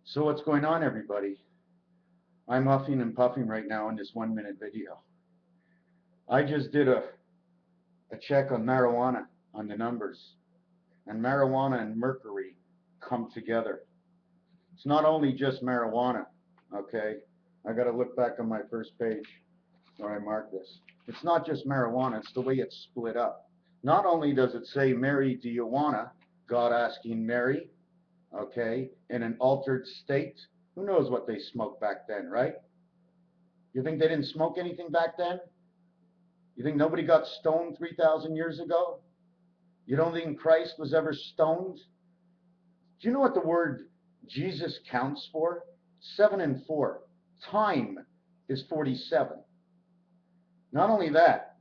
So what's going on, everybody? I'm huffing and puffing right now in this 1-minute video. I just did a check on marijuana, on the numbers, and marijuana and mercury come together. It's not only just marijuana, okay? I got to look back on my first page where I marked this. It's not just marijuana, it's the way it's split up. Not only does it say, Mary, do you wanna? God asking Mary, okay, in an altered state. Who knows what they smoked back then, right? You think they didn't smoke anything back then? You think nobody got stoned 3,000 years ago? You don't think Christ was ever stoned? Do you know what the word Jesus counts for? 7 and 4. Time is 47. Not only that,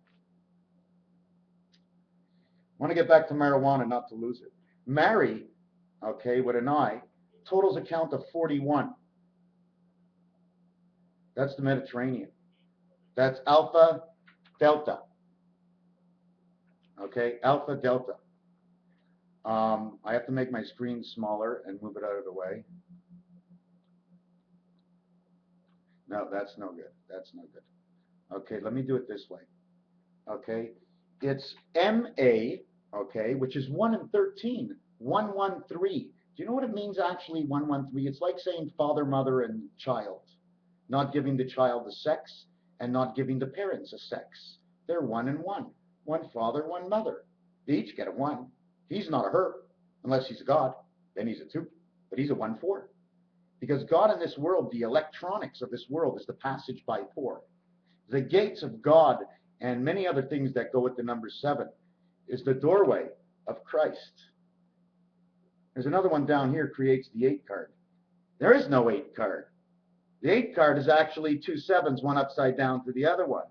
I want to get back to marijuana, not to lose it. Mary, okay, with an I, totals a count of 41. That's the Mediterranean. That's alpha, delta. Okay, alpha, delta. I have to make my screen smaller and move it out of the way. No, that's no good. That's no good. Okay, let me do it this way. Okay, it's MA, okay, which is 1 and 13, 113. Do you know what it means actually, 113? It's like saying father, mother, and child. Not giving the child a sex and not giving the parents a sex. They're 1 and 1. One father, one mother. They each get a 1. He's not a her, unless he's a God. Then he's a 2. But he's a 1-4. Because God in this world, the electronics of this world is the passage by 4. The gates of God and many other things that go with the number 7 is the doorway of Christ. There's another one down here, creates the 8 card. There is no 8 card. The 8 card is actually 2 7s, one upside down to the other one.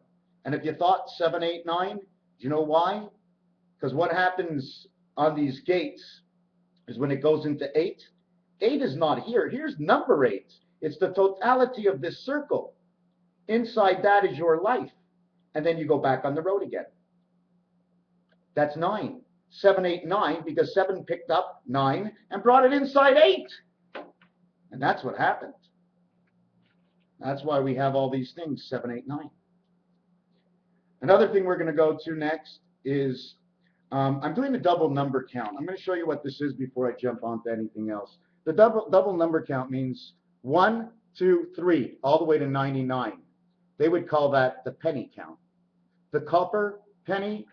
And if you thought 7, 8, 9, do you know why? Because what happens on these gates is when it goes into 8, 8 is not here. Here's number 8. It's the totality of this circle. Inside that is your life. And then you go back on the road again. That's 9. 7, 8, 9, because 7 picked up 9 and brought it inside 8. And that's what happened. That's why we have all these things, 7, 8, 9. Another thing we're going to go to next is, I'm doing the double number count. I'm going to show you what this is before I jump on to anything else. The double number count means 1, 2, 3, all the way to 99. They would call that the penny count. The copper, penny,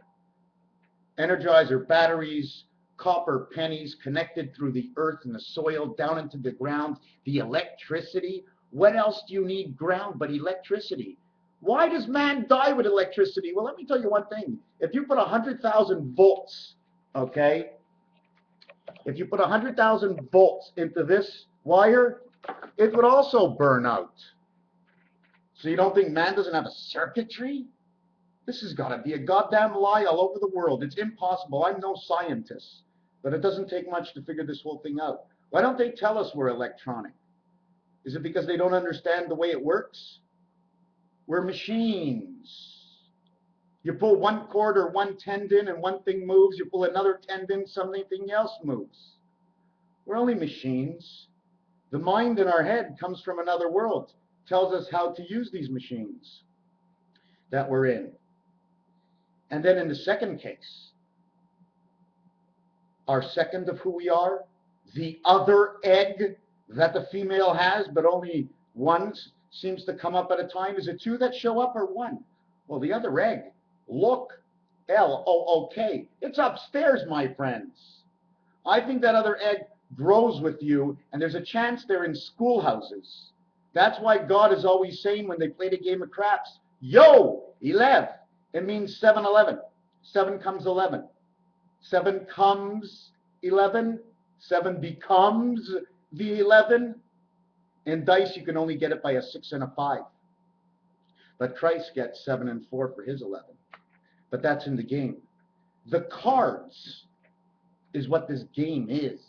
energizer batteries, copper pennies connected through the earth and the soil down into the ground, the electricity. What else do you need ground but electricity? Why does man die with electricity? Well, let me tell you one thing. If you put 100,000 volts, okay, if you put 100,000 volts into this wire, it would also burn out. So you don't think man doesn't have a circuitry? This has got to be a goddamn lie all over the world. It's impossible. I'm no scientist, but it doesn't take much to figure this whole thing out. Why don't they tell us we're electronic? Is it because they don't understand the way it works? We're machines. You pull one cord or one tendon and one thing moves. You pull another tendon, something else moves. We're only machines. The mind in our head comes from another world, tells us how to use these machines that we're in. And then in the second case, our second of who we are, the other egg that the female has, but only one seems to come up at a time. Is it 2 that show up or 1? Well, the other egg, look, L-O-O-K, it's upstairs, my friends. I think that other egg grows with you, and there's a chance they're in schoolhouses. That's why God is always saying when they play the game of craps, yo, 11. It means 7-11. 7 comes 11. 7 comes 11. 7 becomes the 11. In dice, you can only get it by a 6 and a 5. But Christ gets 7 and 4 for his 11. But that's in the game. The cards is what this game is.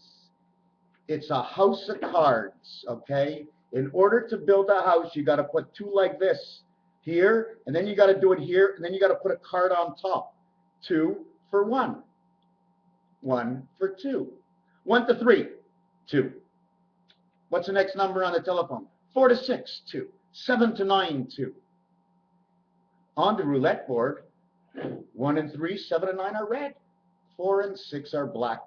It's a house of cards, okay? In order to build a house, you got to put 2 like this here, and then you got to do it here, and then you got to put a card on top. 2 for 1. 1 for 2. 1 to 3, 2. What's the next number on the telephone? 4 to 6, 2. 7 to 9, 2. On the roulette board, 1 and 3, 7 and 9 are red. 4 and 6 are black.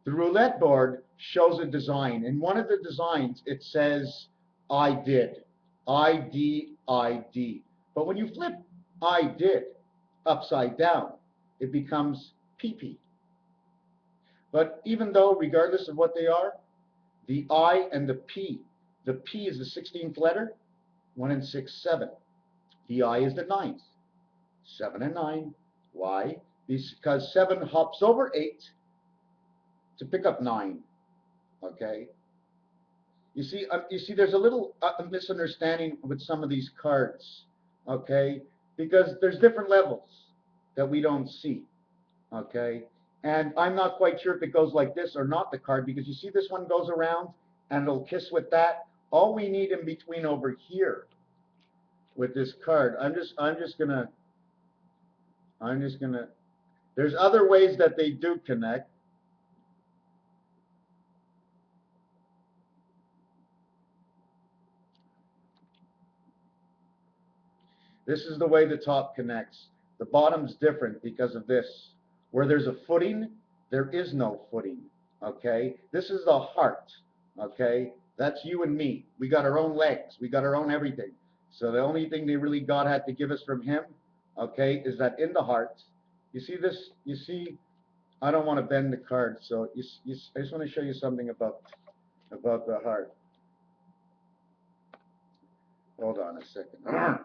The roulette board shows a design. In one of the designs, it says, I did. I-D-I-D. But when you flip I did upside down, it becomes PP. But even though, regardless of what they are, the I and the P is the 16th letter, 1 and 6, 7. The I is the 9th, 7 and 9. Why? Because 7 hops over 8 to pick up 9. Okay? You see, there's a little misunderstanding with some of these cards. Okay? Because there's different levels that we don't see. Okay? And I'm not quite sure if it goes like this or not, the card, because you see this one goes around and it'll kiss with that. All we need in between over here with this card, I'm just gonna, there's other ways that they do connect. This is the way the top connects. The bottom's different because of this. Where there's a footing, there is no footing, okay? This is the heart, okay? That's you and me. We got our own legs. We got our own everything. So the only thing they really God had to give us from him, okay, is that in the heart. You see this? You see, I don't want to bend the card, so I just want to show you something about the heart. Hold on a second.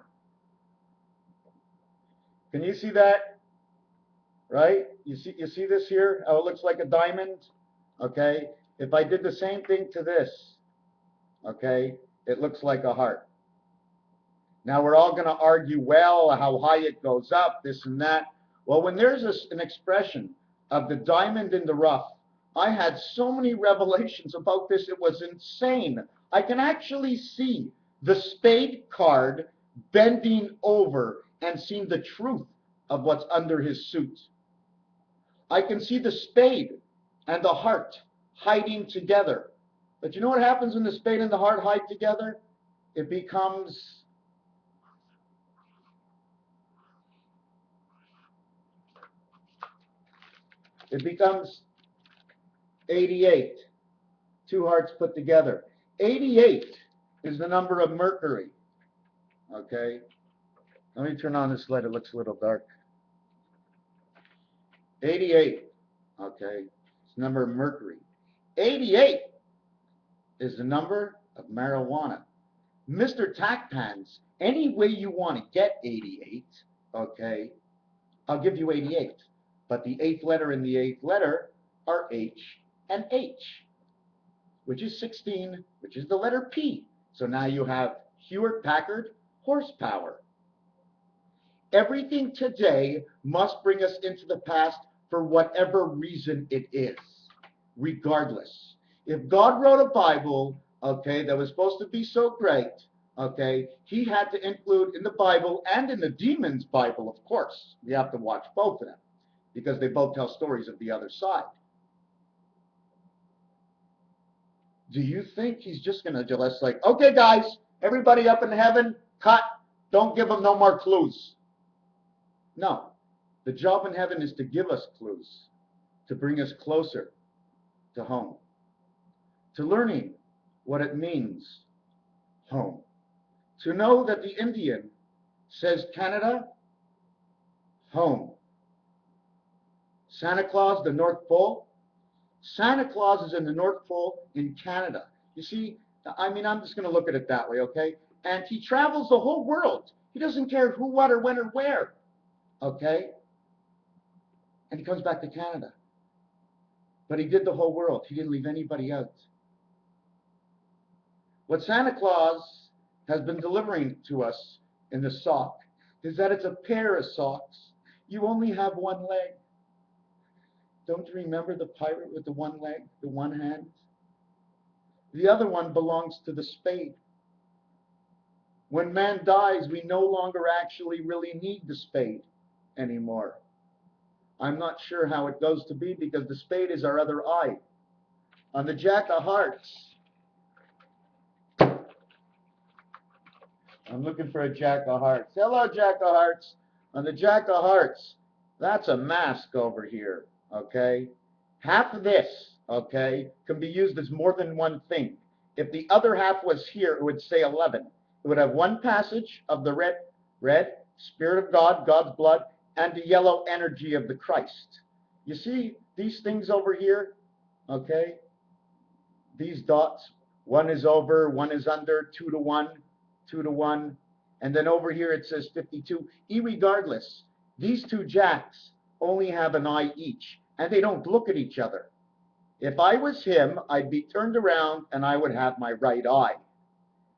Can you see that? Right? You see this here? How it looks like a diamond? Okay? If I did the same thing to this, okay, it looks like a heart. Now we're all going to argue, well, how high it goes up, this and that. Well, when there's an expression of the diamond in the rough, I had so many revelations about this, it was insane. I can actually see the spade card bending over and seeing the truth of what's under his suit. I can see the spade and the heart hiding together. But you know what happens when the spade and the heart hide together? It becomes It becomes 88, two hearts put together. 88 is the number of Mercury. Okay, let me turn on this light, it looks a little dark. 88, okay, it's the number of Mercury. 88 is the number of marijuana. Mr. Tack Pants, any way you want to get 88, okay, I'll give you 88. But the 8th letter and the 8th letter are H and H, which is 16, which is the letter P. So now you have Hewlett-Packard horsepower. Everything today must bring us into the past for whatever reason it is, regardless. If God wrote a Bible, okay, that was supposed to be so great, okay, he had to include in the Bible and in the demon's Bible, of course. We have to watch both of them because they both tell stories of the other side. Do you think he's just going to just like, okay, guys, everybody up in heaven, cut, don't give them no more clues? No. The job in heaven is to give us clues, to bring us closer to home, to learning what it means, home. To know that the Indian says Canada, home. Santa Claus, the North Pole. Santa Claus is in the North Pole in Canada. You see, I mean, I'm just going to look at it that way, okay? And he travels the whole world. He doesn't care who, what, or when, or where, okay? And he comes back to Canada. But he did the whole world. He didn't leave anybody out. What Santa Claus has been delivering to us in the sock is that it's a pair of socks. You only have one leg. Don't you remember the pirate with the one leg, the one hand? The other one belongs to the spade. When man dies, we no longer actually really need the spade anymore. I'm not sure how it goes to be because the spade is our other eye. On the Jack of Hearts, I'm looking for a Jack of Hearts. Hello, Jack of Hearts. On the Jack of Hearts, that's a mask over here, okay? Half of this, okay, can be used as more than one thing. If the other half was here, it would say 11. It would have one passage of the red, Spirit of God, God's blood, and the yellow energy of the Christ. You see these things over here, okay? These dots, one is over, one is under, 2 to 1, 2 to 1, and then over here it says 52. Irregardless, these two jacks only have an eye each, and they don't look at each other. If I was him, I'd be turned around and I would have my right eye.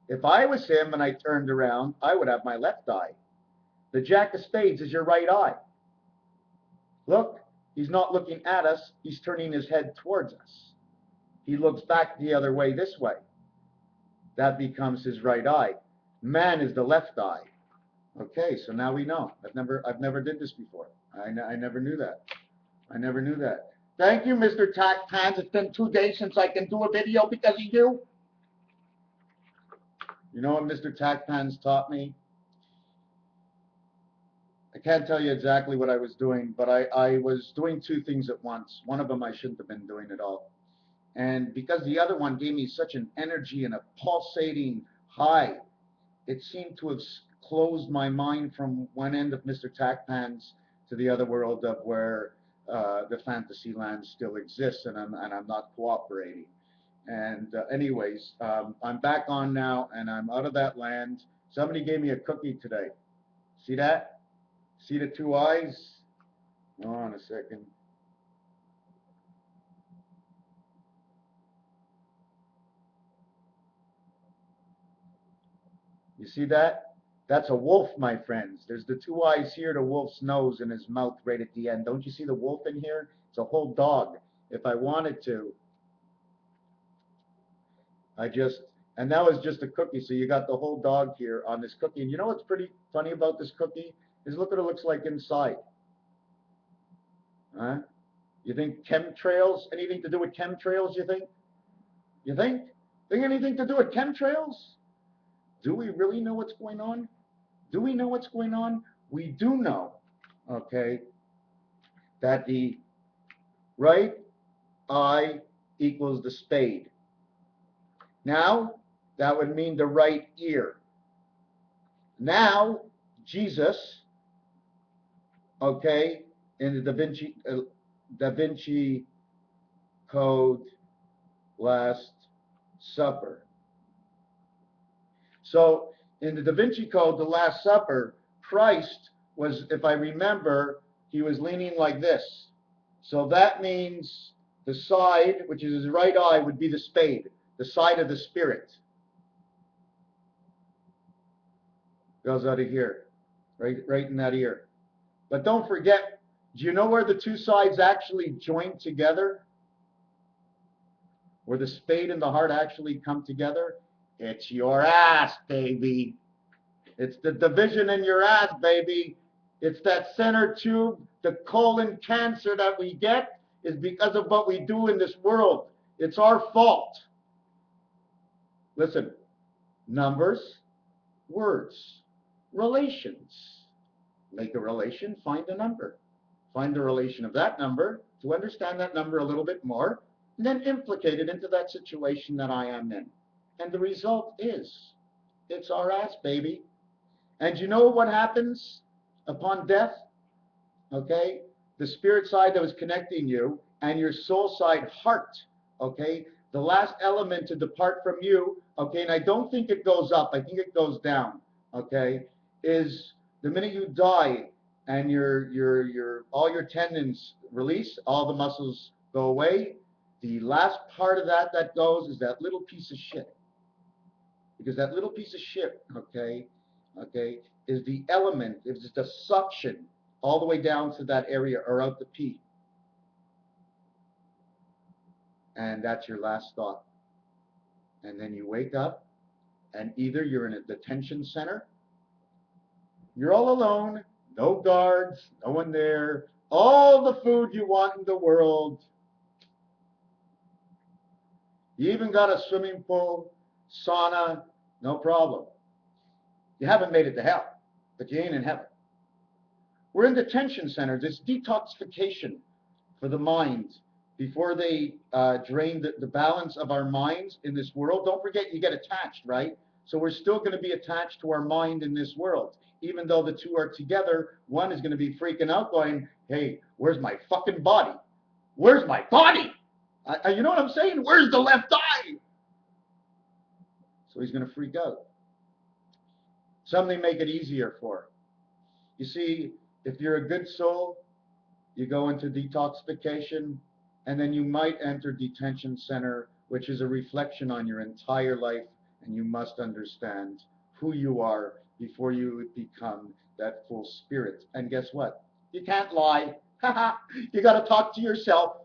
If I was him and I turned around, I would have my left eye. The Jack of Spades is your right eye. Look, he's not looking at us, he's turning his head towards us. He looks back the other way, this way. That becomes his right eye. Man is the left eye. Okay, so now we know. I've never did this before. I never knew that. I never knew that. Thank you, Mr. Tack Pans. It's been 2 days since I can do a video because of you. You know what Mr. Tack Pans taught me? I can't tell you exactly what I was doing, but I was doing 2 things at once. One of them I shouldn't have been doing at all. And because the other one gave me such an energy and a pulsating high, it seemed to have closed my mind from one end of Mr. Tackpans to the other world of where the fantasy land still exists, and I'm not cooperating. And anyways, I'm back on now, and I'm out of that land. Somebody gave me a cookie today. See that? See the 2 eyes? Hold on a second. You see that? That's a wolf, my friends. There's the 2 eyes here, the wolf's nose, and his mouth right at the end. Don't you see the wolf in here? It's a whole dog. If I wanted to, and that was just a cookie. So you got the whole dog here on this cookie. And you know what's pretty funny about this cookie? Is look what it looks like inside. Huh? You think chemtrails? Anything to do with chemtrails, you think? You think? Think anything to do with chemtrails? Do we really know what's going on? Do we know what's going on? We do know, okay, that the right eye equals the spade. Now, that would mean the right ear. Now, Jesus, okay, in the Da Vinci Code, Last Supper. So, in the Da Vinci Code, the Last Supper, Christ was, if I remember, he was leaning like this. So that means the side, which is his right eye, would be the spade, the side of the spirit. Goes out of here, right in that ear. But don't forget, do you know where the 2 sides actually join together? Where the spade and the heart actually come together? It's your ass, baby. It's the division in your ass, baby. It's that center tube, the colon cancer that we get is because of what we do in this world. It's our fault. Listen, numbers, words, relations. Make a relation, find a number. Find the relation of that number to understand that number a little bit more, and then implicate it into that situation that I am in. And the result is, it's our ass, baby. And you know what happens upon death? Okay? The spirit side that was connecting you and your soul side heart, okay? The last element to depart from you, okay, and I don't think it goes up, I think it goes down, okay, is the minute you die and all your tendons release, all the muscles go away, the last part of that goes is that little piece of shit. Because that little piece of shit, okay, is the element, is the suction all the way down to that area or out the pee. And that's your last thought. And then you wake up, and either you're in a detention center, you're all alone, no guards, no one there, all the food you want in the world. You even got a swimming pool, sauna, no problem. You haven't made it to hell, but you ain't in heaven. We're in detention centers. It's detoxification for the mind before they drain the balance of our minds in this world. Don't forget, you get attached, right? So we're still going to be attached to our mind in this world. Even though the two are together, one is going to be freaking out going, hey, where's my fucking body? Where's my body? You know what I'm saying? Where's the left eye? So he's going to freak out. Something make it easier for him. You see, if you're a good soul, you go into detoxification, and then you might enter detention center, which is a reflection on your entire life, and you must understand who you are before you become that full spirit. And guess what? You can't lie. You got to talk to yourself.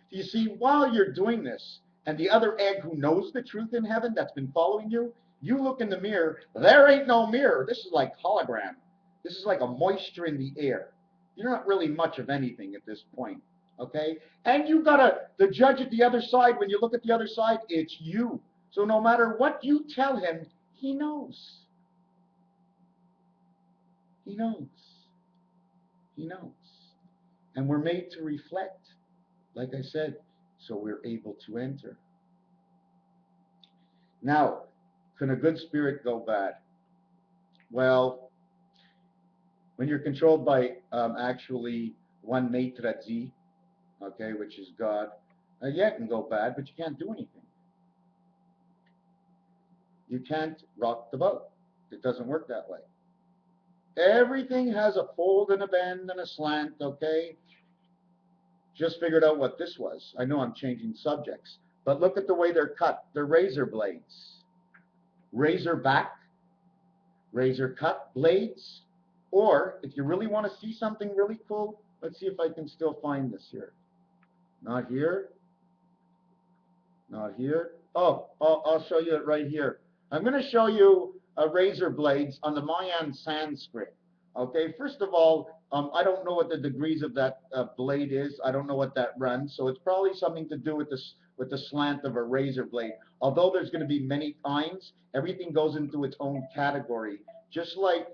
You see, while you're doing this, and the other egg who knows the truth in heaven that's been following you, you look in the mirror, there ain't no mirror. This is like hologram. This is like a moisture in the air. You're not really much of anything at this point, okay? And you got the judge at the other side, when you look at the other side, it's you. So no matter what you tell him, he knows. He knows. He knows. And we're made to reflect, like I said, so we're able to enter. Now, can a good spirit go bad? Well, when you're controlled by actually one maître d', okay, which is God, yeah, it can go bad, but you can't do anything. You can't rock the boat. It doesn't work that way. Everything has a fold and a bend and a slant, okay? Just figured out what this was. I know I'm changing subjects, but look at the way they're cut. They're razor blades. Razor back, razor cut blades, or if you really want to see something really cool, let's see if I can still find this here. Not here. Not here. Oh, I'll show you it right here. I'm going to show you razor blades on the Mayan Sanskrit. Okay, first of all, I don't know what the degrees of that blade is. I don't know what that runs, so it's probably something to do with the slant of a razor blade. Although there's going to be many kinds, everything goes into its own category. Just like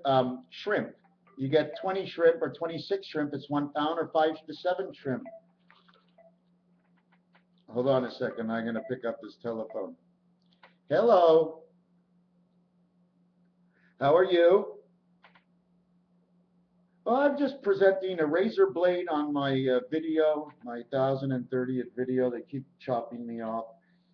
shrimp, you get 20 shrimp or 26 shrimp, it's 1 pound, or 5 to 7 shrimp. Hold on a second, I'm going to pick up this telephone. Hello. How are you? Well, I'm just presenting a razor blade on my video, my 1030th video. They keep chopping me off.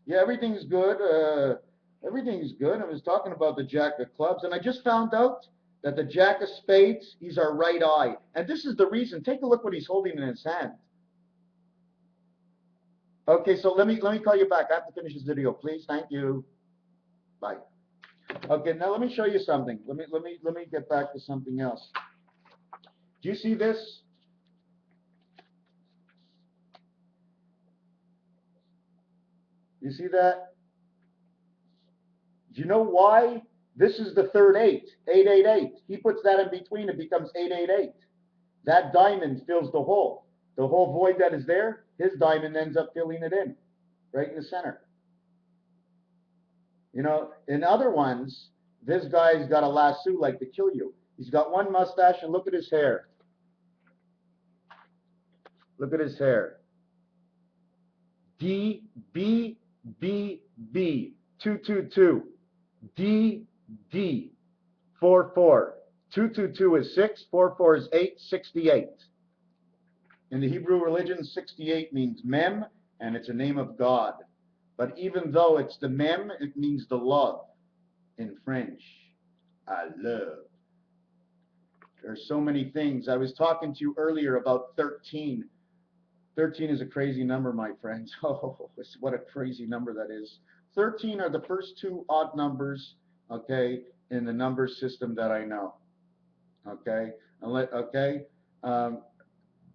Yeah, everything's good. Everything's good. I was talking about the Jack of Clubs, and I just found out that the Jack of Spades, he's our right eye. And this is the reason. Take a look what he's holding in his hand. Okay, so let me call you back. I have to finish this video, please. Thank you. Bye. Okay, now let me show you something. Let me get back to something else. Do you see this? You see that? Do you know why? This is the third 8, 888. He puts that in between, it becomes 888. That diamond fills the hole. The whole void that is there, his diamond ends up filling it in, right in the center. You know, in other ones, this guy's got a lasso like to kill you. He's got one mustache, and look at his hair. Look at his hair. D, B, B, B, 222. D, D, 44. 222 is 6, 44 is 8, 68. In the Hebrew religion, 68 means Mem, and it's a name of God. But even though it's the Mem, it means the love in French. I love. There's so many things. I was talking to you earlier about 13. 13 is a crazy number, my friends. Oh, what a crazy number that is. 13 are the first 2 odd numbers, okay, in the number system that I know. Okay,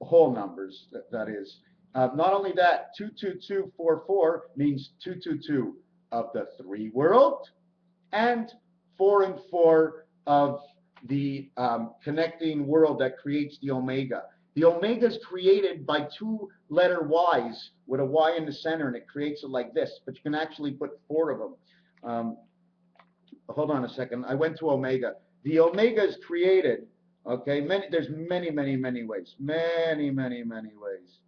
whole numbers, that is. Not only that, 22244 means 222 of the 3 world, and 4 and 4 of the connecting world that creates the omega. The omega is created by 2 letter Y's with a Y in the center, and it creates it like this, but you can actually put 4 of them. hold on a second. I went to omega. The omega is created, okay? There's many ways. Many ways.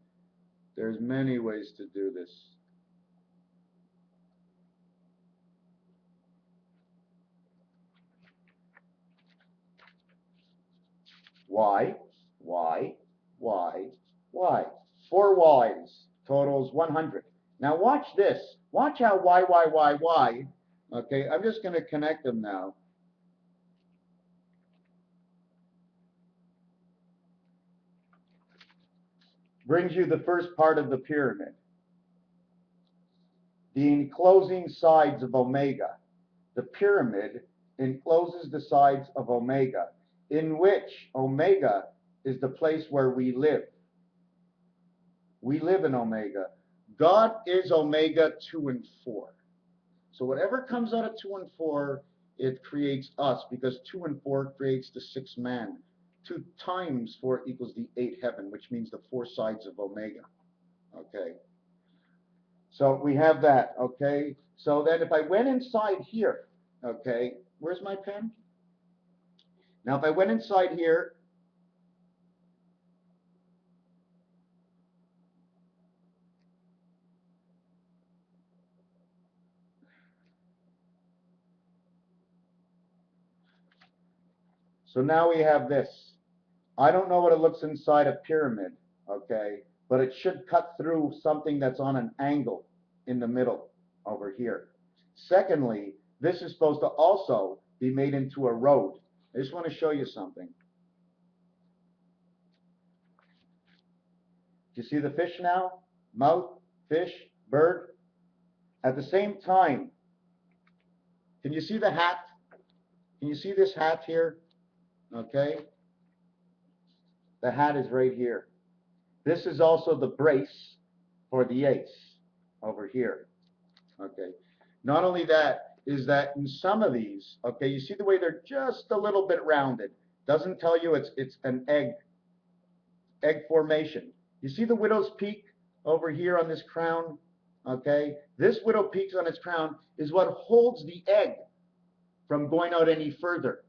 There's many ways to do this. Y, Y, Y, Y. 4 Y's totals 100. Now watch this. Watch how Y. Okay, I'm just going to connect them now. Brings you the first part of the pyramid. The enclosing sides of omega. The pyramid encloses the sides of omega, in which omega is the place where we live. We live in omega. God is omega 2 and 4. So whatever comes out of 2 and 4, it creates us, because 2 and 4 creates the 6th man. 2 times 4 equals the 8th heaven, which means the 4 sides of omega. Okay. So we have that, okay? So then if I went inside here, okay, where's my pen? Now if I went inside here, so now we have this. I don't know what it looks inside a pyramid, okay, but it should cut through something that's on an angle in the middle over here. Secondly, this is supposed to also be made into a road. I just want to show you something. Do you see the fish now? Mouth, fish, bird. At the same time, can you see the hat? Can you see this hat here? Okay. The hat is right here. This is also the brace for the ace over here. Okay. Not only that, is that in some of these, okay, you see the way they're just a little bit rounded. Doesn't tell you it's an egg formation. You see the widow's peak over here on this crown? Okay. This widow peak on its crown is what holds the egg from going out any further,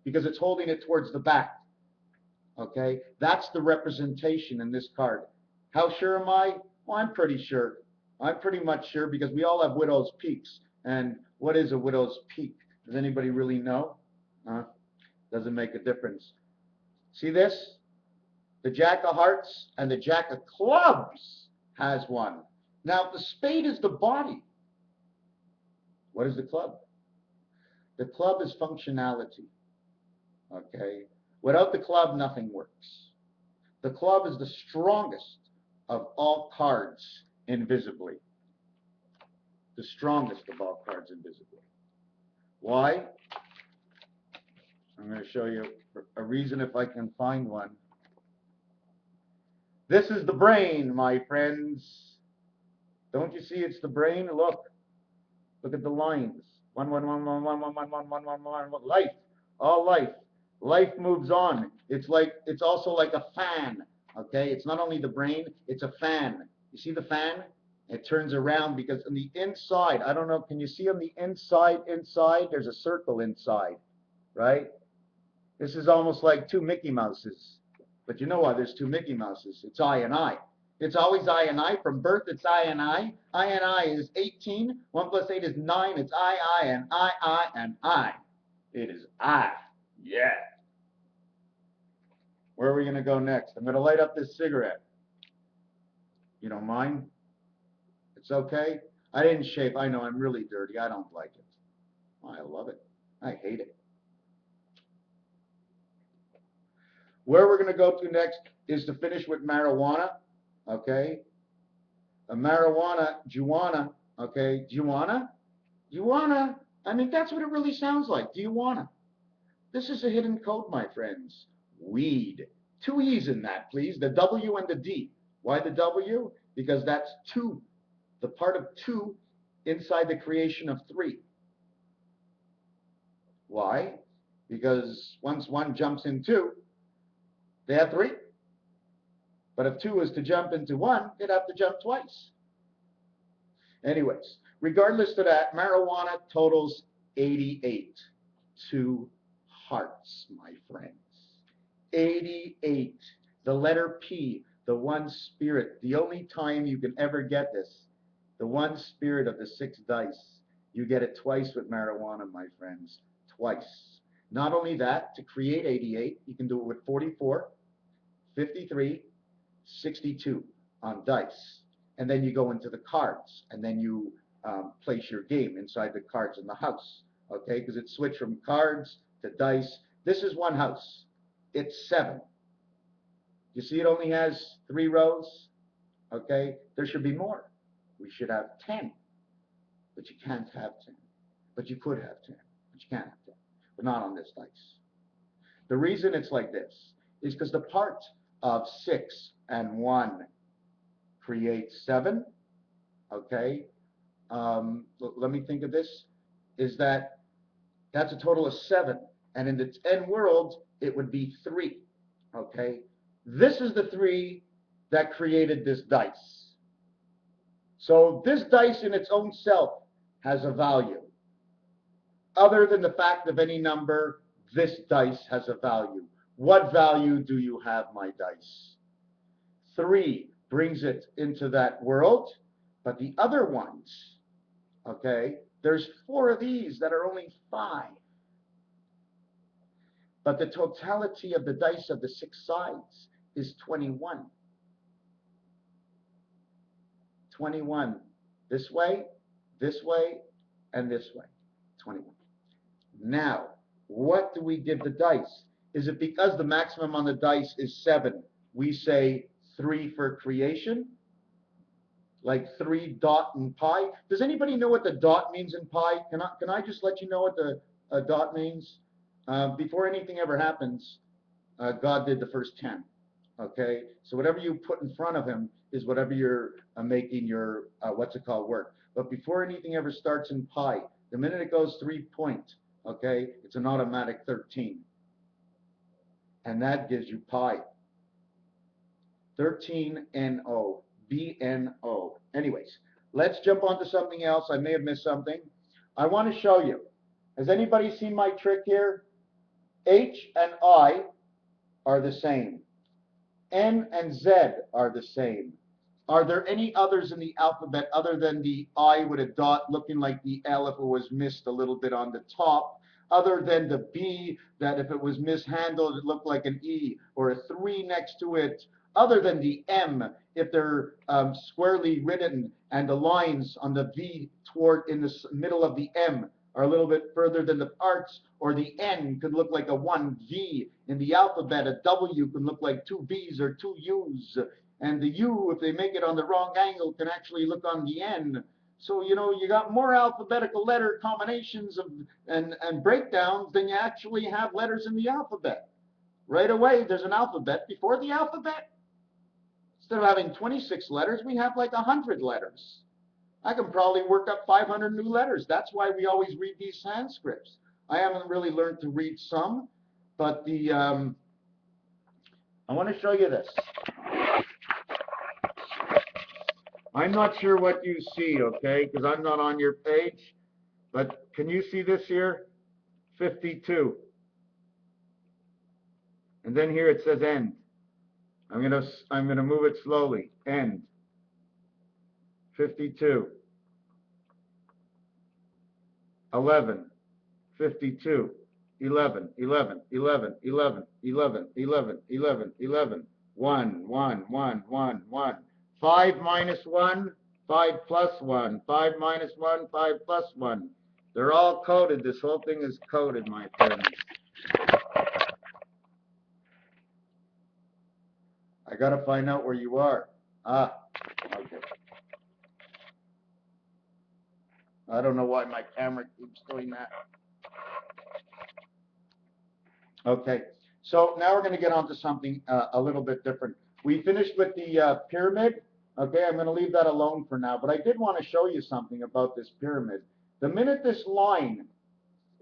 because it's holding it towards the back. Okay, that's the representation in this card. How sure am I? Well, I'm pretty sure. I'm pretty much sure, because we all have widow's peaks. And what is a widow's peak? Does anybody really know? Doesn't make a difference. See this? The Jack of Hearts and the Jack of Clubs has one. Now, the spade is the body. What is the club? The club is functionality. Okay? Without the club, nothing works. The club is the strongest of all cards invisibly. The strongest of all cards invisibly. Why? I'm going to show you a reason if I can find one. This is the brain, my friends. Don't you see it's the brain? Look. Look at the lines. 1, 1, 1, 1, 1, 1, 1, 1, 1, 1, 1, 1. Life. All life. Life moves on. It's also like a fan. Okay? It's not only the brain, it's a fan. You see the fan? It turns around, because on the inside, I don't know, can you see on the inside, there's a circle inside, right? This is almost like 2 Mickey Mouses. But you know why there's 2 Mickey Mouses? It's I and I. It's always I and I. From birth, it's I and I. I and I is 18. 1 plus 8 is 9. It's I, and I, and I. It is I. Yeah. Where are we going to go next? I'm going to light up this cigarette. You don't mind? It's okay? I didn't shave. I know I'm really dirty. I don't like it. I love it. I hate it. Where we're going to go to next is to finish with marijuana. Okay? A marijuana, juana. Okay? Juana? Juana? I mean, that's what it really sounds like. Do you wanna? This is a hidden code, my friends. Weed. 2 E's in that, please. The W and the D. Why the W? Because that's 2. The part of 2 inside the creation of 3. Why? Because once 1 jumps in 2, they have 3. But if 2 is to jump into 1, they'd have to jump twice. Anyways, regardless of that, marijuana totals 88. 2 hearts, my friends. 88. The letter P, the one spirit. The only time you can ever get this, the one spirit of the 6 dice. You get it twice with marijuana, my friends. Twice. Not only that, to create 88, you can do it with 44, 53, 62 on dice. And then you go into the cards, and then you place your game inside the cards in the house. Okay, because it's switched from cards to dice. This is one house. It's 7. You see it only has 3 rows? Okay, there should be more. We should have 10. But you can't have 10. But you could have 10. But you can't have 10. But not on this dice. The reason it's like this is because the part of 6 and 1 creates 7. Okay, let me think of this. Is that's a total of 7. And in the 10 world, it would be 3. Okay, this is the 3 that created this dice. So this dice in its own self has a value. Other than the fact of any number, this dice has a value. What value do you have, my dice? 3 brings it into that world, but the other ones, okay, there's 4 of these that are only 5. But the totality of the dice of the 6 sides is 21. 21. This way, and this way. 21. Now, what do we give the dice? Is it because the maximum on the dice is 7, we say 3 for creation? Like 3 dot and pi? Does anybody know what the dot means in pi? Can I just let you know what the dot means? Before anything ever happens, God did the first 10. Okay? So whatever you put in front of him is whatever you're making your, work. But before anything ever starts in pi, the minute it goes 3 point, okay, it's an automatic 13. And that gives you pi. 13 NO. BNO. Anyways, let's jump on to something else. I may have missed something. I want to show you. Has anybody seen my trick here? H and I are the same. N and Z are the same. Are there any others in the alphabet other than the I with a dot looking like the L if it was missed a little bit on the top? Other than the B that if it was mishandled it looked like an E or a 3 next to it? Other than the M if they're squarely written and the lines on the V toward in the middle of the M are a little bit further than the parts, or the N could look like a 1 V in the alphabet, a W can look like 2 V's or 2 U's, and the U, if they make it on the wrong angle, can actually look on the N. So, you know, you got more alphabetical letter combinations and breakdowns than you actually have letters in the alphabet. Right away, there's an alphabet before the alphabet. Instead of having 26 letters, we have like 100 letters. I can probably work up 500 new letters. That's why we always read these Sanskrits. I haven't really learned to read some, but I want to show you this. I'm not sure what you see, okay, because I'm not on your page, but can you see this here? 52. And then here it says end. I'm gonna move it slowly. End. 52. 11. 52. 11. 11. 11. 11. 11. 11. 11. 11. 1. 1. 1. 1. 1. 5 minus 1. 5 plus 1. 5 minus 1. 5 plus 1. They're all coded. This whole thing is coded, my friends. I got to find out where you are. Ah, okay. I don't know why my camera keeps doing that. Okay, so now we're going to get on to something a little bit different. We finished with the pyramid. Okay, I'm going to leave that alone for now, but I did want to show you something about this pyramid. The minute this line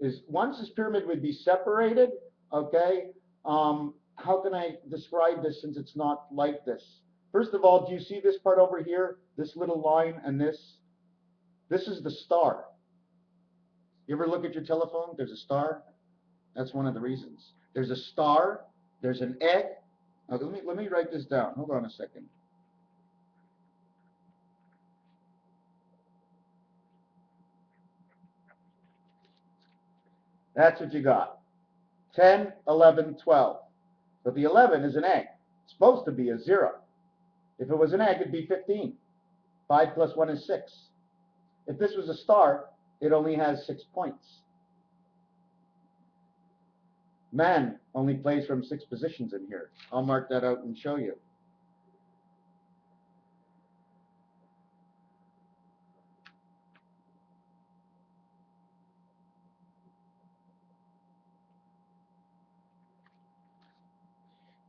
is, once this pyramid would be separated, okay, how can I describe this since it's not like this? First of all, do you see this part over here, this little line and this? This is the star. You ever look at your telephone? There's a star. That's one of the reasons. There's a star. There's an egg. Okay, let me write this down. Hold on a second. That's what you got. 10, 11, 12. But the 11 is an egg. It's supposed to be a 0. If it was an egg, it'd be 15. 5 plus 1 is 6. If this was a star, it only has 6 points. Man only plays from 6 positions in here. I'll mark that out and show you.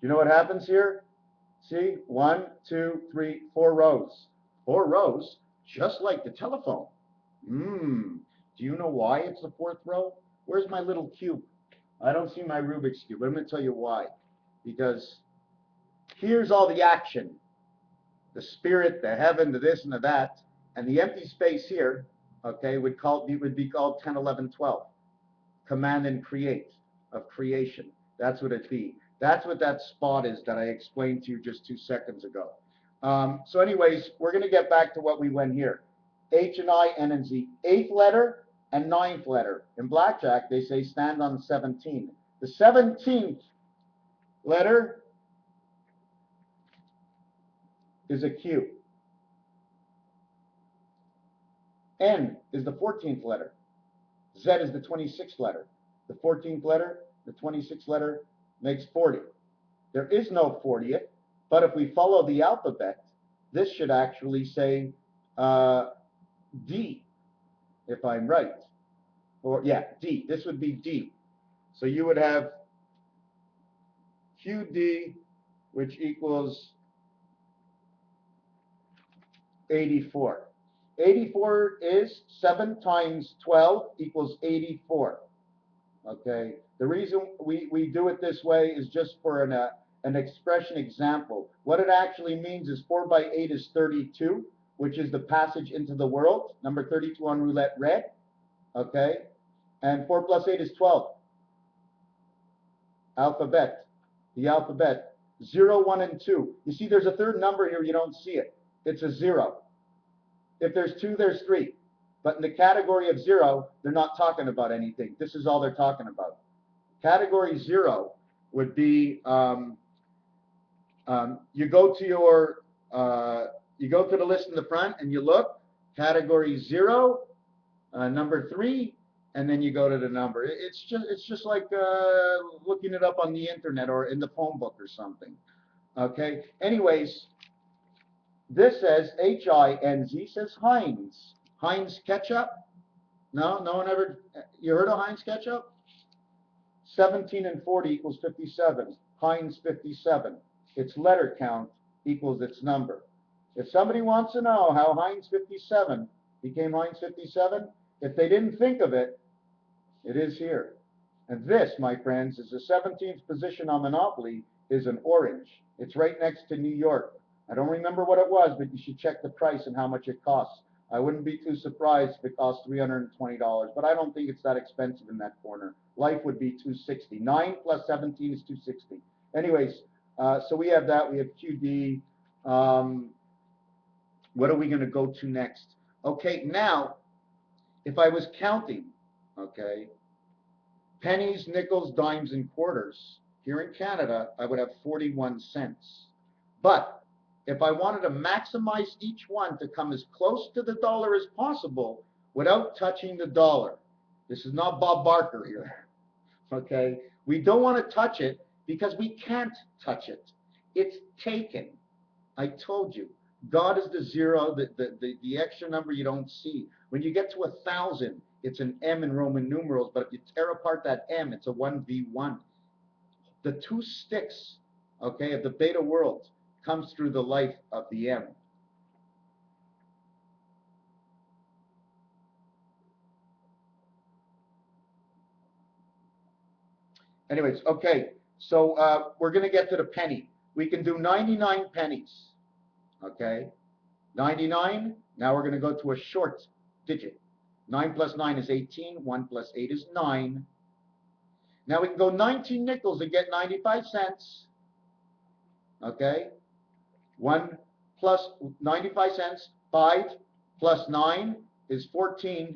You know what happens here? See, 1, 2, 3, 4 rows. 4 rows, just like the telephone. Do you know why it's the 4th row? Where's my little cube? I don't see my Rubik's Cube. I'm going to tell you why. Because here's all the action. The spirit, the heaven, the this and the that. And the empty space here, okay, would be called 10, 11, 12. Command and create, of creation. That's what it'd be. That's what that spot is that I explained to you just 2 seconds ago. So anyways, we're going to get back to what we went here. H and I, N and Z. 8th letter and 9th letter. In blackjack, they say stand on 17. The 17th letter is a Q. N is the 14th letter. Z is the 26th letter. The 14th letter, the 26th letter makes 40. There is no 40th, but if we follow the alphabet, this should actually say D, if I'm right. Or, yeah, D. This would be D. So you would have QD, which equals 84. 84 is 7 times 12 equals 84. Okay. The reason we do it this way is just for an expression example. What it actually means is 4 by 8 is 32, which is the passage into the world. Number 32 on roulette red. Okay. And 4 plus 8 is 12. Alphabet. The alphabet. 0, 1, and 2. You see there's a third number here. You don't see it. It's a 0. If there's 2, there's 3. But in the category of 0, they're not talking about anything. This is all they're talking about. Category 0 would be you go to the list in the front and you look. Category 0, number 3, and then you go to the number. It's just like looking it up on the internet or in the phone book or something. Okay. Anyways, this says H-I-N-Z, says Heinz. Heinz ketchup? No one ever. You heard of Heinz ketchup? 17 and 40 equals 57. Heinz 57. Its letter count equals its number. If somebody wants to know how Heinz 57 became Heinz 57, if they didn't think of it, it is here. And this, my friends, is the 17th position on Monopoly, is an orange. It's right next to New York. I don't remember what it was, but you should check the price and how much it costs. I wouldn't be too surprised if it costs $320, but I don't think it's that expensive in that corner. Life would be $260. 9 plus 17 is $260. Anyways, so we have that. We have QD. What are we going to go to next? Okay, now, if I was counting, okay, pennies, nickels, dimes, and quarters, here in Canada, I would have 41 cents. But if I wanted to maximize each one to come as close to the dollar as possible without touching the dollar, this is not Bob Barker here, okay? We don't want to touch it because we can't touch it. It's taken. I told you. God is the 0, the extra number you don't see. When you get to 1,000, it's an M in Roman numerals, but if you tear apart that M, it's a 1v1. The 2 sticks, okay, of the beta world comes through the life of the M. Anyways, okay, so we're going to get to the penny. We can do 99 pennies, okay? 99, now we're going to go to a short digit. 9 plus 9 is 18. 1 plus 8 is 9. Now we can go 19 nickels and get 95 cents. Okay? 1 plus 95 cents. 5 plus 9 is 14.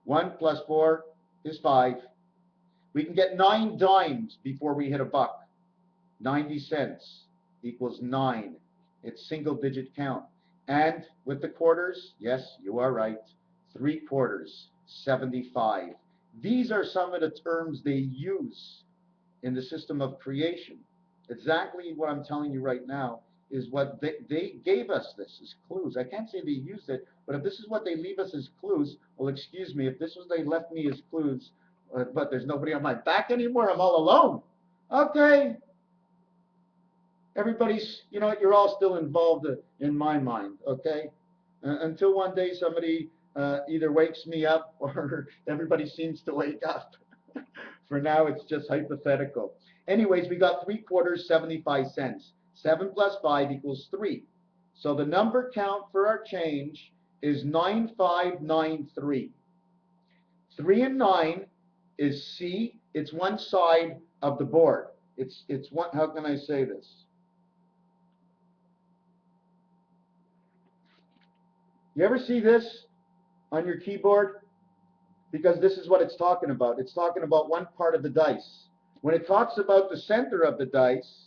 1 plus 4 is 5. We can get 9 dimes before we hit a buck. 90 cents equals 9. It's single digit count. And with the quarters, yes, you are right, 3 quarters, 75. These are some of the terms they use in the system of creation. Exactly what I'm telling you right now is what they gave us this as clues. I can't say they used it, but if this is what they leave us as clues, well, excuse me, if this was they left me as clues, but there's nobody on my back anymore, I'm all alone. Okay, everybody's, you know, you're all still involved in my mind, okay? Until one day somebody either wakes me up or everybody seems to wake up. For now, it's just hypothetical. Anyways, we got 3 quarters, 75 cents. 7 plus 5 equals 3. So the number count for our change is 9593. 3 and 9 is C. It's one side of the board. It's one, how can I say this? You ever see this on your keyboard? Because this is what it's talking about. It's talking about one part of the dice. When it talks about the center of the dice,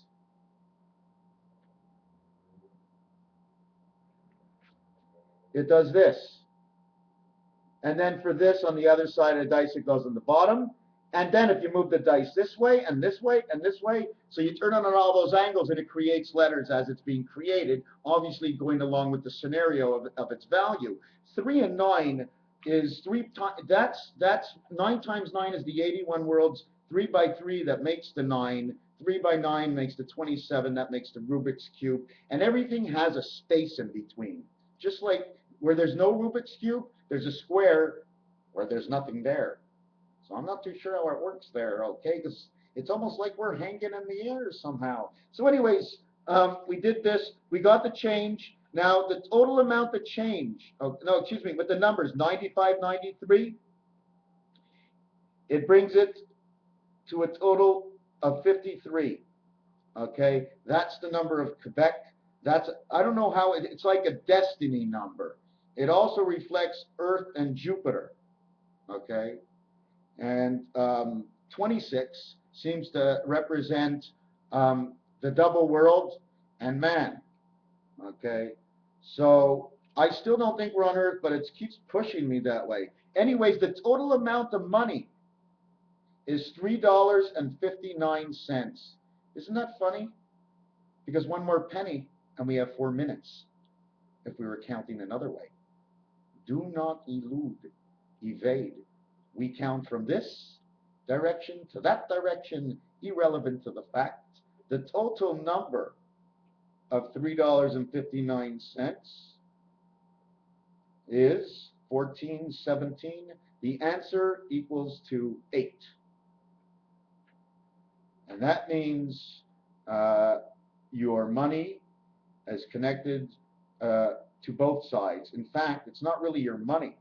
it does this. And then for this, on the other side of the dice, it goes on the bottom. And then if you move the dice this way and this way and this way, so you turn on all those angles and it creates letters as it's being created, obviously going along with the scenario of its value. 3 and 9 is 3 times, that's 9 times 9 is the 81 worlds. 3 by 3, that makes the 9. 3 by 9 makes the 27, that makes the Rubik's Cube. And everything has a space in between. Just like where there's no Rubik's Cube, there's a square where there's nothing there. So I'm not too sure how it works there, okay? Because it's almost like we're hanging in the air somehow. So anyways, we did this. We got the change. Now, the total amount of change, with the numbers, 95, 93, it brings it to a total of 53, okay? That's the number of Quebec. I don't know how, it's like a destiny number. It also reflects Earth and Jupiter, okay? And 26 seems to represent the double world and man, okay? So I still don't think we're on Earth, but it keeps pushing me that way. Anyways, the total amount of money is $3.59. Isn't that funny? Because one more penny and we have 4 minutes if we were counting another way. Do not elude, evade. We count from this direction to that direction, irrelevant to the fact. The total number of $3.59 is 1417. The answer equals to 8. And that means your money is connected to both sides. In fact, it's not really your money.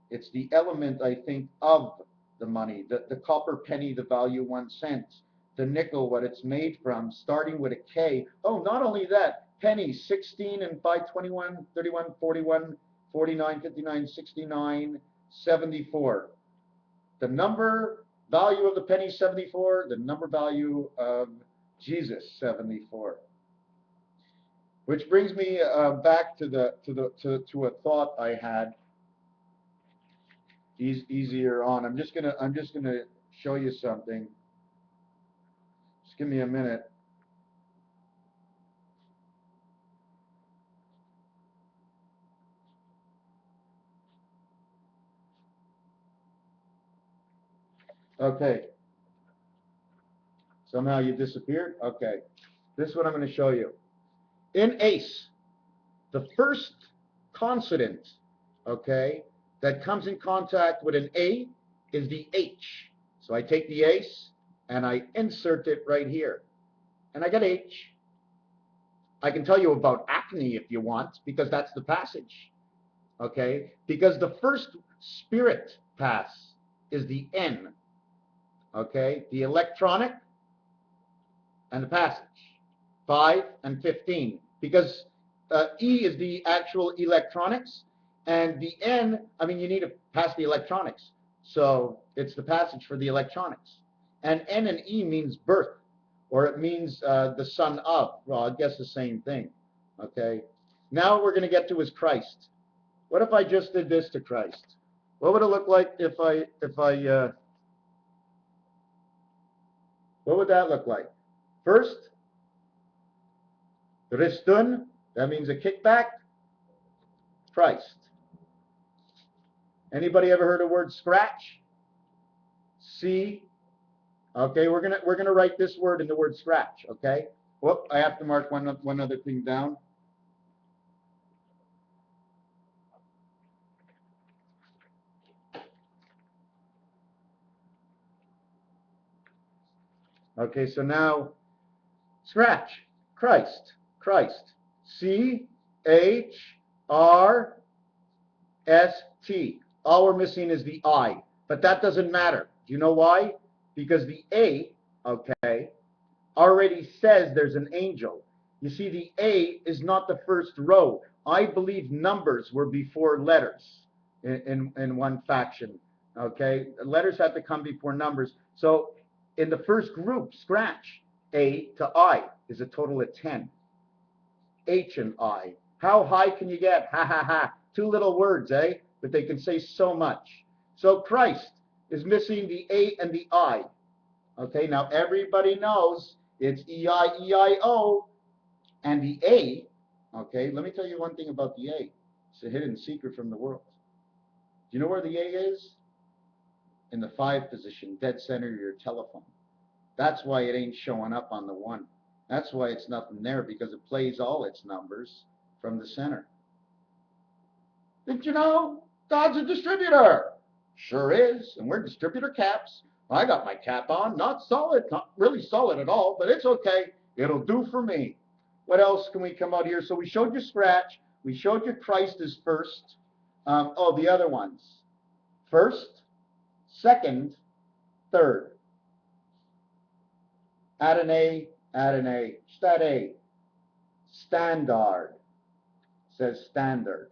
It's the element, I think, of the money. The copper penny, the value 1 cent. The nickel, what it's made from, starting with a K. Oh, not only that, pennies, 16 and 5, 21, 31, 41, 49, 59, 69, 74. The number value of the penny, 74. The number value of Jesus, 74. Which brings me back to a thought I had easier on. I'm just gonna show you something. Just give me a minute. Okay. Somehow you disappeared? Okay. This is what I'm going to show you. In ACE, the first consonant, okay, that comes in contact with an A is the H. So I take the ACE and I insert it right here. And I get H. I can tell you about acne if you want, because that's the passage. okay? Because the first spirit pass is the N, okay? The electronic and the passage, 5 and 15, because E is the actual electronics, and the N, I mean, you need to pass the electronics. So it's the passage for the electronics. And N and E means birth, or it means the son of. Well, I guess the same thing, okay? Now what we're going to get to is Christ. What if I just did this to Christ? What would it look like what would that look like? First, Ristun, that means a kickback. Christ. Anybody ever heard of the word scratch? C. Okay, we're gonna write this word in the word scratch. Okay. Whoop! I have to mark one other thing down. Okay, so now scratch. Christ. Christ. C-H-R-S-T. All we're missing is the I, but that doesn't matter. Do you know why? Because the A, okay, already says there's an angel. You see, the A is not the first row. I believe numbers were before letters in one faction. Okay, letters had to come before numbers. So in the first group, scratch, A to I is a total of 10. H and I. How high can you get? Ha ha ha. Two little words, eh? But they can say so much. So Christ is missing the A and the I. Okay, now everybody knows it's E-I-E-I-O, and the A, okay, let me tell you one thing about the A. It's a hidden secret from the world. Do you know where the A is? In the 5 position, dead center of your telephone. That's why it ain't showing up on the 1. That's why it's nothing there, because it plays all its numbers from the center. Did you know God's a distributor? Sure is, and we're distributor caps. I got my cap on, not solid, not really solid at all, but it's okay. It'll do for me. What else can we come out here? So we showed you scratch. We showed you Christ is first. Oh, the other ones. First, second, third. Add an A. Stat A. Standard. Says standard.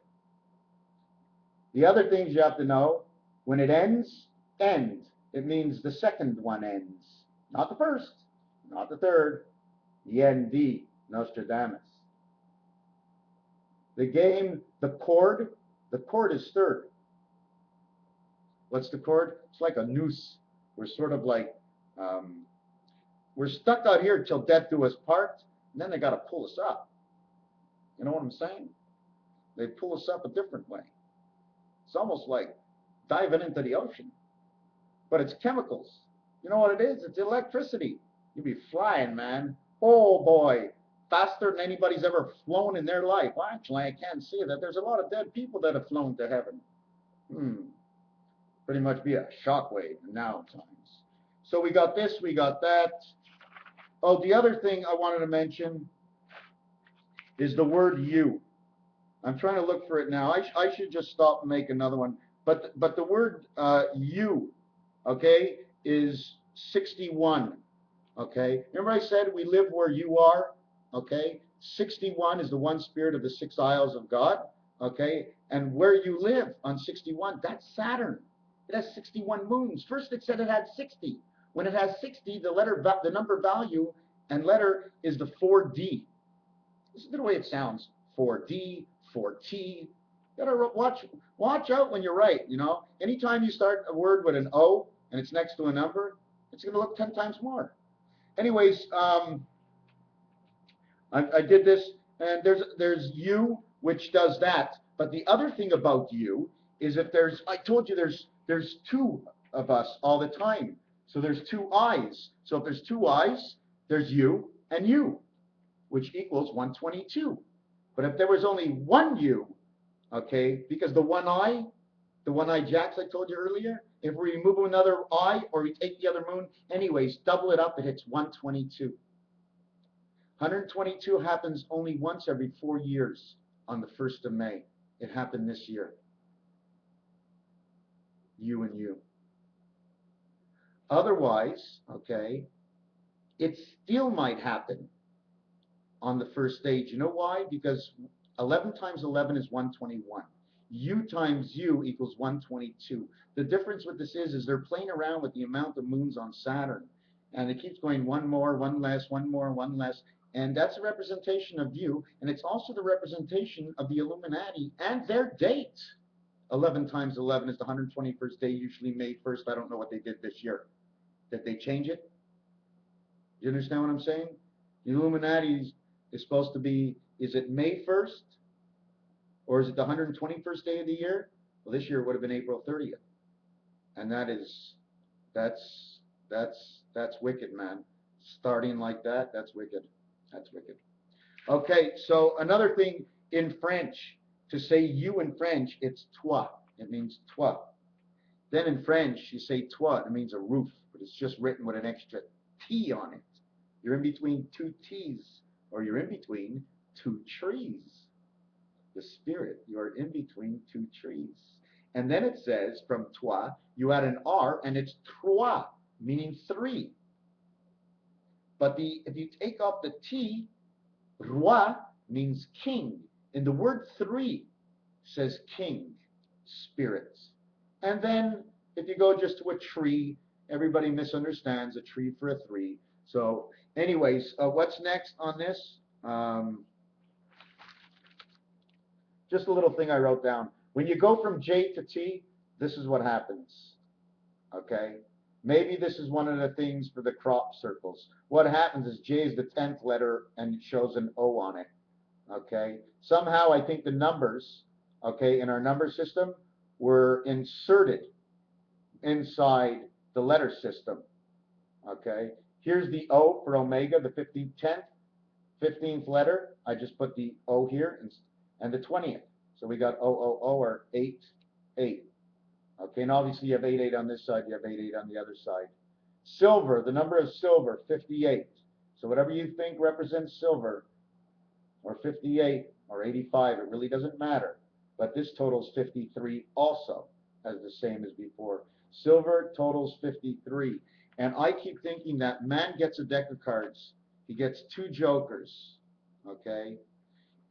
The other things you have to know, when it ends, end. It means the second one ends. Not the first, not the third. The ND, Nostradamus. The game, the chord is third. What's the chord? It's like a noose. We're sort of like, we're stuck out here till death do us part, and then they got to pull us up. You know what I'm saying? They pull us up a different way. It's almost like diving into the ocean. But it's chemicals. You know what it is? It's electricity. You'll be flying, man. Oh, boy. Faster than anybody's ever flown in their life. Well, actually, I can't see that. There's a lot of dead people that have flown to heaven. Pretty much be a shockwave now times. So we got this, we got that. Oh, the other thing I wanted to mention is the word you. I'm trying to look for it now. I should just stop and make another one. But the word you, okay, is 61. Okay, remember I said we live where you are. Okay, 61 is the one spirit of the 6 isles of God. Okay, and where you live on 61, that's Saturn. It has 61 moons. First it said it had 60. When it has 60, the number value and letter is the 4D. Listen to the way it sounds. 4D, 4T. You gotta watch out when you write. You know, anytime you start a word with an O and it's next to a number, it's gonna look 10 times more. Anyways, I did this, and there's you, which does that. But the other thing about you is if I told you there's 2 of us all the time. So there's 2 eyes. So if there's 2 eyes, there's you and you, which equals 122. But if there was only 1 you, okay, because the one eye jacks I told you earlier, if we remove another eye or we take the other moon, anyways, double it up, it hits 122. 122 happens only once every 4 years on the 1st of May. It happened this year. You and you. Otherwise, okay, it still might happen on the first stage. You know why? Because 11 times 11 is 121. U times U equals 122. The difference with this is they're playing around with the amount of moons on Saturn. And it keeps going one more, one less, one more, one less. And that's a representation of you. And it's also the representation of the Illuminati and their date. 11 times 11 is the 121st day, usually May 1st. I don't know what they did this year. Did they change it? You understand what I'm saying? The Illuminati is supposed to be, is it May 1st? Or is it the 121st day of the year? Well, this year it would have been April 30th. And that's, that's wicked, man. Starting like that, that's wicked. That's wicked. Okay, so another thing in French, to say you in French, it's toi. It means toi. Then in French, you say toit. It means a roof, but it's just written with an extra T on it. You're in between two T's, or you're in between two trees. The spirit, you are in between two trees. And then it says, from toi, you add an R, and it's trois, meaning three. But if you take off the T, roi means king. And the word three says king, spirits. And then if you go just to a tree, everybody misunderstands a tree for a three. So anyways, what's next on this? Just a little thing I wrote down. When you go from J to T, this is what happens. Okay? Maybe this is one of the things for the crop circles. What happens is J is the 10th letter and it shows an O on it. Okay? Somehow I think the numbers, okay, in our number system were inserted inside the letter system. Okay? Here's the O for omega, the 15th letter. I just put the O here and the 20th. So we got O or 8, 8. Okay, and obviously you have 8, 8 on this side, you have 8, 8 on the other side. Silver, the number of silver, 58. So whatever you think represents silver, or 58, or 85, it really doesn't matter. But this totals 53 also, as the same as before. Silver totals 53. And I keep thinking that man gets a deck of cards. He gets 2 jokers, okay?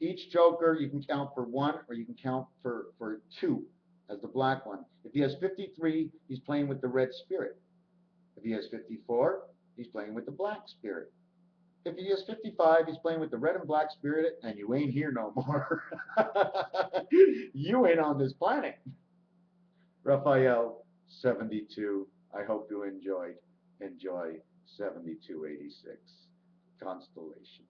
Each joker you can count for 1 or you can count for 2 as the black one. If he has 53, he's playing with the red spirit. If he has 54, he's playing with the black spirit. If he has 55, he's playing with the red and black spirit, and you ain't here no more. You ain't on this planet. Raphael, 72. I hope you enjoyed. Enjoy 7286. Constellation.